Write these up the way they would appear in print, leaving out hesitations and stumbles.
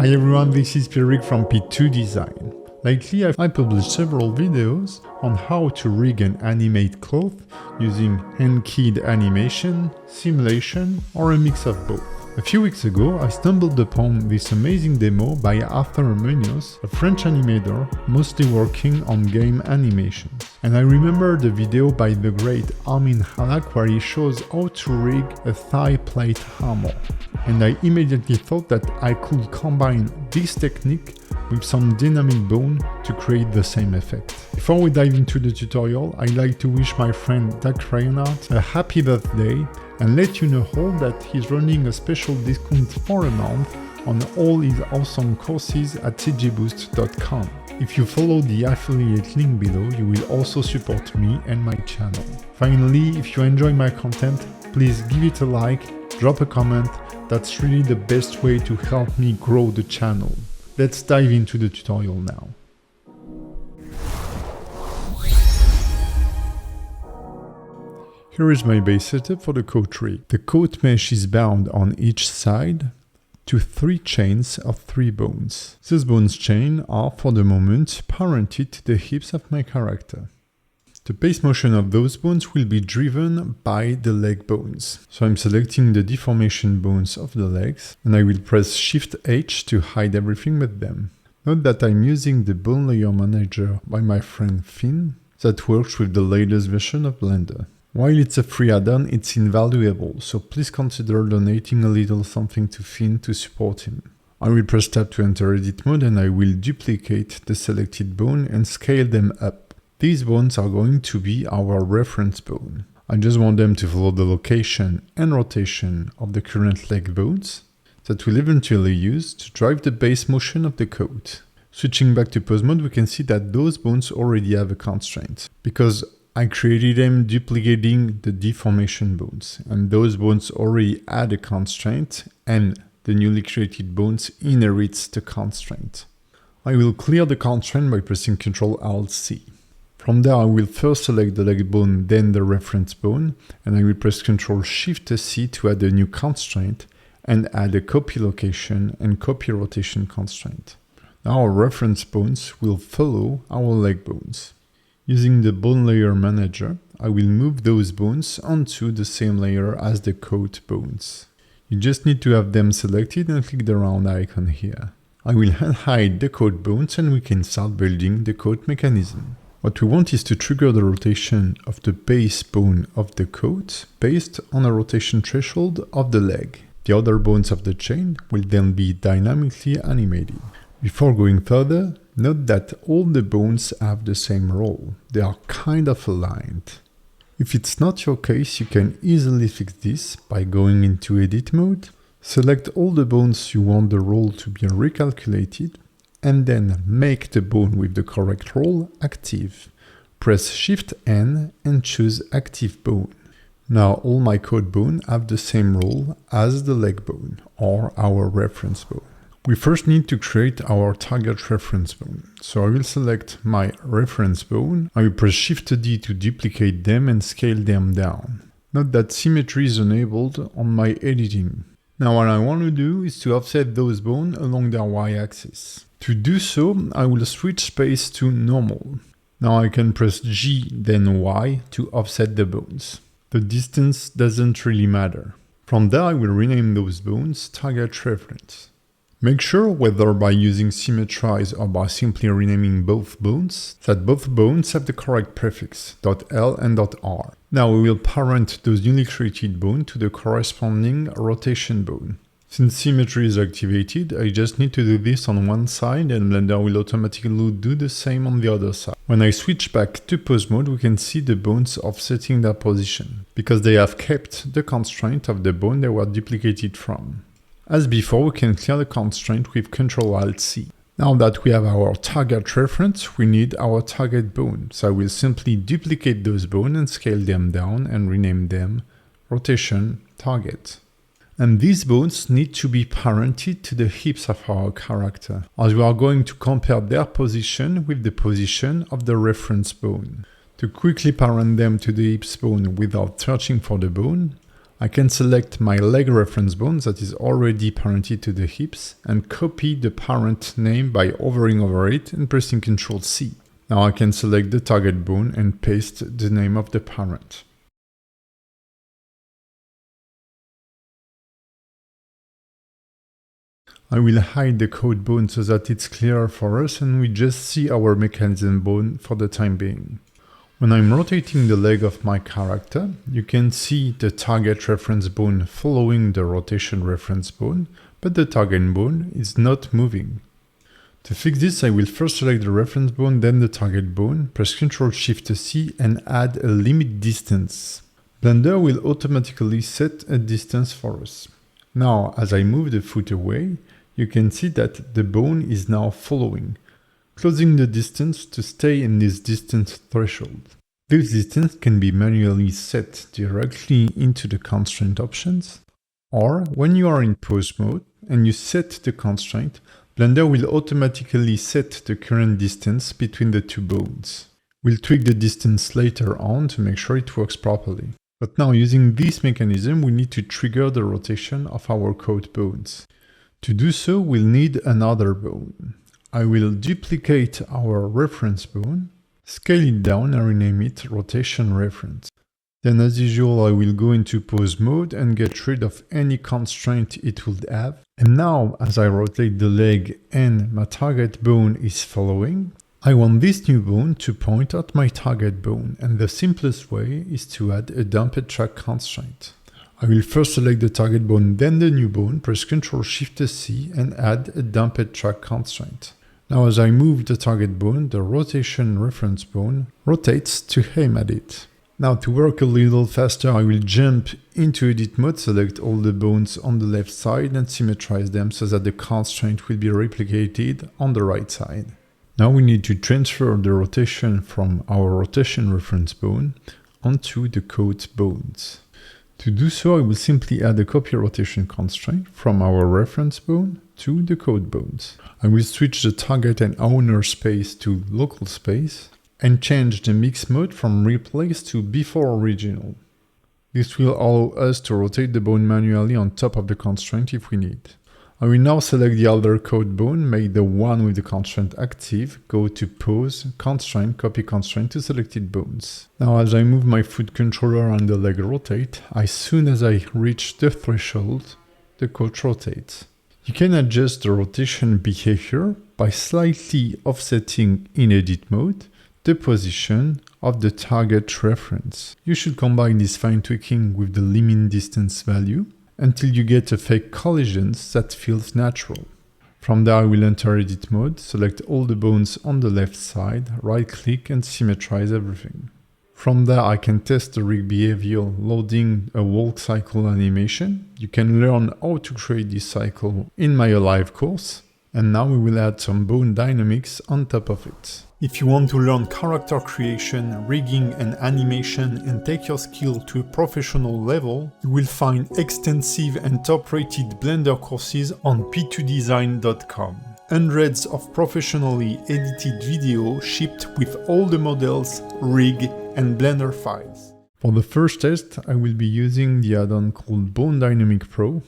Hi everyone, this is Pierrick from P2design. Lately I published several videos on how to rig and animate cloth using hand-keyed animation, simulation, or a mix of both. A few weeks ago I stumbled upon this amazing demo by Arthur Munoz, a French animator mostly working on game animations. And I remember the video by the great Armin Halak where he shows how to rig a thigh plate armor. And I immediately thought that I could combine this technique with some dynamic bone to create the same effect. Before we dive into the tutorial, I'd like to wish my friend Doug Reinhardt a happy birthday and let you know that he's running a special discount for a month on all his awesome courses at cgboost.com. If you follow the affiliate link below, you will also support me and my channel. Finally, if you enjoy my content, please give it a like, drop a comment. That's really the best way to help me grow the channel. Let's dive into the tutorial now. Here is my base setup for the coat rig. The coat mesh is bound on each side to 3 chains of 3 bones. These bones chain are, for the moment, parented to the hips of my character. The base motion of those bones will be driven by the leg bones. So I'm selecting the deformation bones of the legs and I will press Shift H to hide everything but them. Note that I'm using the Bone Layer Manager by my friend Finn that works with the latest version of Blender. While it's a free add-on, it's invaluable, so please consider donating a little something to Finn to support him. I will press Tab to enter edit mode and I will duplicate the selected bone and scale them up. These bones are going to be our reference bone. I just want them to follow the location and rotation of the current leg bones that we'll eventually use to drive the base motion of the coat. Switching back to pose mode, we can see that those bones already have a constraint because I created them duplicating the deformation bones, and those bones already had a constraint and the newly created bones inherits the constraint. I will clear the constraint by pressing Ctrl-Alt-C. From there I will first select the leg bone, then the reference bone, and I will press Ctrl-Shift-C to add a new constraint and add a copy location and copy rotation constraint. Now our reference bones will follow our leg bones. Using the Bone Layer Manager, I will move those bones onto the same layer as the coat bones. You just need to have them selected and click the round icon here. I will hide the coat bones and we can start building the coat mechanism. What we want is to trigger the rotation of the base bone of the coat based on a rotation threshold of the leg. The other bones of the chain will then be dynamically animated. Before going further, note that all the bones have the same role. They are kind of aligned. If it's not your case, you can easily fix this by going into edit mode, select all the bones you want the role to be recalculated, and then make the bone with the correct role active. Press Shift N and choose Active Bone. Now all my coat bones have the same role as the leg bone or our reference bone. We first need to create our target reference bone. So I will select my reference bone. I will press Shift D to duplicate them and scale them down. Note that symmetry is enabled on my editing. Now what I want to do is to offset those bones along their y-axis. To do so, I will switch space to normal. Now I can press G then Y to offset the bones. The distance doesn't really matter. From there I will rename those bones target reference. Make sure, whether by using symmetrize or by simply renaming both bones, that both bones have the correct prefix .L and .R. Now we will parent those newly created bones to the corresponding rotation bone. Since symmetry is activated, I just need to do this on one side and Blender will automatically do the same on the other side. When I switch back to pose mode, we can see the bones offsetting their position, because they have kept the constraint of the bone they were duplicated from. As before, we can clear the constraint with Ctrl-Alt-C. Now that we have our target reference, we need our target bone. So I will simply duplicate those bones and scale them down and rename them rotation target. And these bones need to be parented to the hips of our character, as we are going to compare their position with the position of the reference bone. To quickly parent them to the hips bone without searching for the bone, I can select my leg reference bone that is already parented to the hips and copy the parent name by hovering over it and pressing Ctrl C. Now I can select the target bone and paste the name of the parent. I will hide the code bone so that it's clearer for us and we just see our mechanism bone for the time being. When I'm rotating the leg of my character, you can see the target reference bone following the rotation reference bone, but the target bone is not moving. To fix this, I will first select the reference bone, then the target bone, press Ctrl-Shift-C and add a limit distance. Blender will automatically set a distance for us. Now, as I move the foot away, you can see that the bone is now following, closing the distance to stay in this distance threshold. This distance can be manually set directly into the constraint options, or when you are in pose mode and you set the constraint, Blender will automatically set the current distance between the two bones. We'll tweak the distance later on to make sure it works properly. But now, using this mechanism, we need to trigger the rotation of our coat bones. To do so, we'll need another bone. I will duplicate our reference bone, scale it down and rename it rotation reference. Then as usual, I will go into pose mode and get rid of any constraint it would have. And now, as I rotate the leg and my target bone is following, I want this new bone to point at my target bone, and the simplest way is to add a dumped track constraint. I will first select the target bone, then the new bone, press Ctrl-Shift-C and add a dumped track constraint. Now as I move the target bone, the rotation reference bone rotates to aim at it. Now to work a little faster, I will jump into edit mode, select all the bones on the left side and symmetrize them so that the constraint will be replicated on the right side. Now we need to transfer the rotation from our rotation reference bone onto the coat bones. To do so, I will simply add a copy rotation constraint from our reference bone to the coat bones. I will switch the target and owner space to local space and change the mix mode from replace to before original. This will allow us to rotate the bone manually on top of the constraint if we need. I will now select the other coat bone, make the one with the constraint active, go to pose, constraint, copy constraint to selected bones. Now as I move my foot controller and the leg rotate, as soon as I reach the threshold, the coat rotates. You can adjust the rotation behavior by slightly offsetting in edit mode the position of the target reference. You should combine this fine tweaking with the limit distance value until you get a fake collisions that feels natural. From there I will enter edit mode, select all the bones on the left side, right click and symmetrize everything. From there I can test the rig behavior loading a walk cycle animation. You can learn how to create this cycle in my live course. And now we will add some bone dynamics on top of it. If you want to learn character creation, rigging and animation and take your skill to a professional level, you will find extensive and top-rated Blender courses on P2design.com. Hundreds of professionally edited videos shipped with all the models, rig and Blender files. For the first test, I will be using the add-on called Bone Dynamic Pro.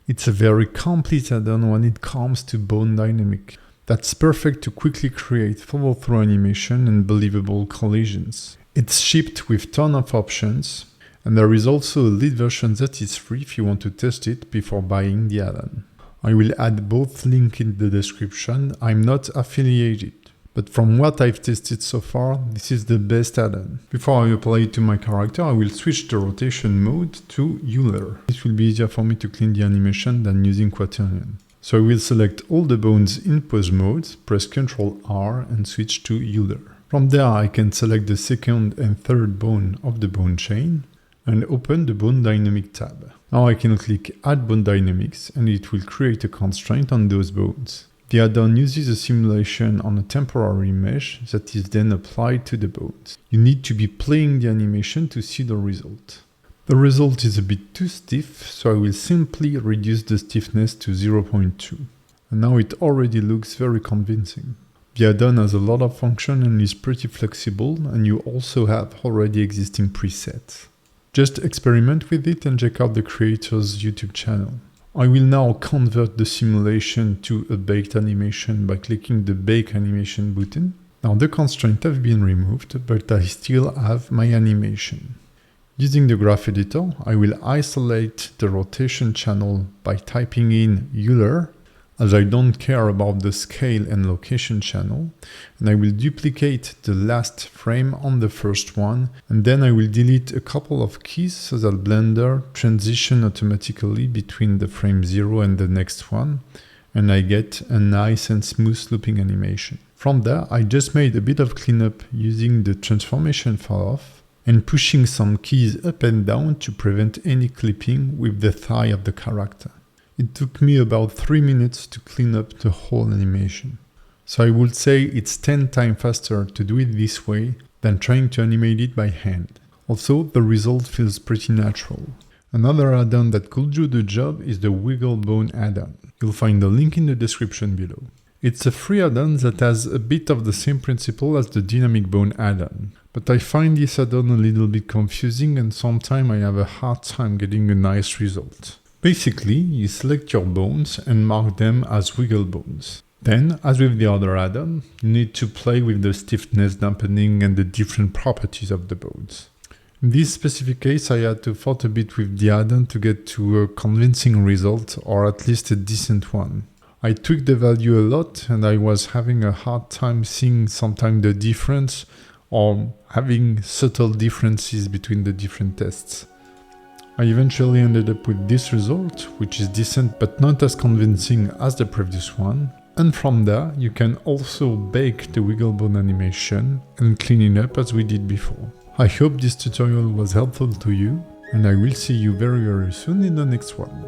It's a very complete add-on when it comes to bone dynamic. That's perfect to quickly create follow-through animation and believable collisions. It's shipped with ton of options, and there is also a lead version that is free if you want to test it before buying the add-on. I will add both links in the description. I'm not affiliated, but from what I've tested so far, this is the best add-on. Before I apply it to my character, I will switch the rotation mode to Euler. It will be easier for me to clean the animation than using Quaternion. So I will select all the bones in pose mode, press Ctrl R and switch to Euler. From there I can select the second and third bone of the bone chain and open the Bone Dynamic tab. Now I can click Add Bone Dynamics and it will create a constraint on those bones. The add-on uses a simulation on a temporary mesh that is then applied to the bones. You need to be playing the animation to see the result. The result is a bit too stiff, so I will simply reduce the stiffness to 0.2. And now it already looks very convincing. The add-on has a lot of function and is pretty flexible, and you also have already existing presets. Just experiment with it and check out the creator's YouTube channel. I will now convert the simulation to a baked animation by clicking the Bake Animation button. Now the constraints have been removed, but I still have my animation. Using the graph editor, I will isolate the rotation channel by typing in Euler, as I don't care about the scale and location channel, and I will duplicate the last frame on the first one, and then I will delete a couple of keys so that Blender transitions automatically between the frame 0 and the next one, and I get a nice and smooth looping animation. From there, I just made a bit of cleanup using the transformation fall off and pushing some keys up and down to prevent any clipping with the thigh of the character. It took me about 3 minutes to clean up the whole animation. So I would say it's 10 times faster to do it this way than trying to animate it by hand. Also, the result feels pretty natural. Another add-on that could do the job is the Wigglebone add-on. You'll find the link in the description below. It's a free add-on that has a bit of the same principle as the Dynamic Bone add-on. But I find this add-on a little bit confusing and sometimes I have a hard time getting a nice result. Basically, you select your bones and mark them as wiggle bones. Then, as with the other add-on, you need to play with the stiffness, dampening and the different properties of the bones. In this specific case, I had to fight a bit with the add-on to get to a convincing result, or at least a decent one. I tweaked the value a lot and I was having a hard time seeing sometimes the difference or having subtle differences between the different tests. I eventually ended up with this result, which is decent but not as convincing as the previous one. And from there, you can also bake the Wigglebone animation and clean it up as we did before. I hope this tutorial was helpful to you, and I will see you very soon in the next one.